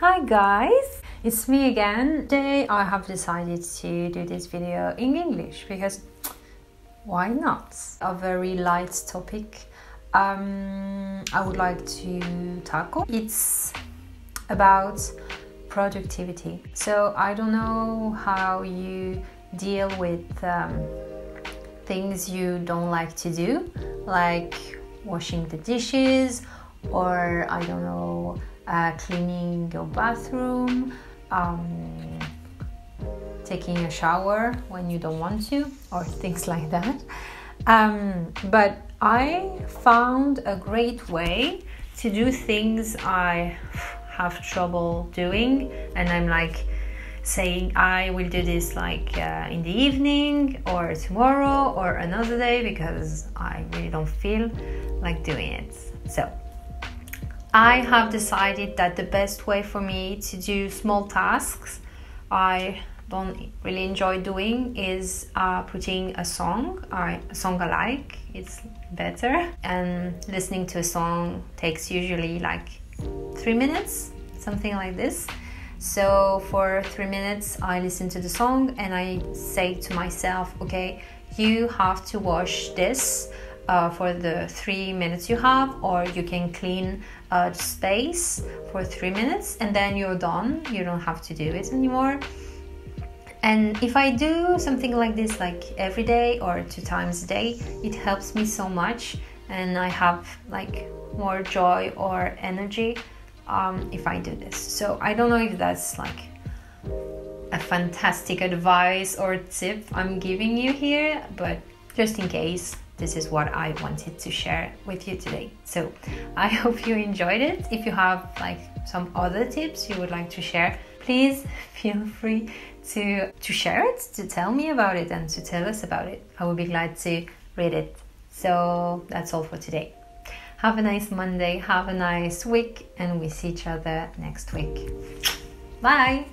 Hi guys, it's me again. Today I have decided to do this video in English because why not? A very light topic I would like to tackle. It's about productivity. So I don't know how you deal with things you don't like to do, like washing the dishes, or I don't know, cleaning your bathroom, taking a shower when you don't want to, or things like that. But I found a great way to do things I have trouble doing, and I'm like saying I will do this like in the evening or tomorrow or another day because I really don't feel like doing it. So I have decided that the best way for me to do small tasks I don't really enjoy doing is putting a song I like. It's better, and listening to a song takes usually like 3 minutes, something like this. So for 3 minutes I listen to the song and I say to myself, okay, you have to wash this for the 3 minutes you have, or you can clean space for 3 minutes and then you're done. You don't have to do it anymore. And if I do something like this like every day or 2 times a day, it helps me so much, and I have like more joy or energy if I do this. So I don't know if that's like a fantastic advice or tip I'm giving you here, but just in case, this is what I wanted to share with you today. So I hope you enjoyed it. If you have like some other tips you would like to share, please feel free to share it, to tell me about it and to tell us about it. I would be glad to read it. So that's all for today. Have a nice Monday, have a nice week, and we see each other next week. Bye!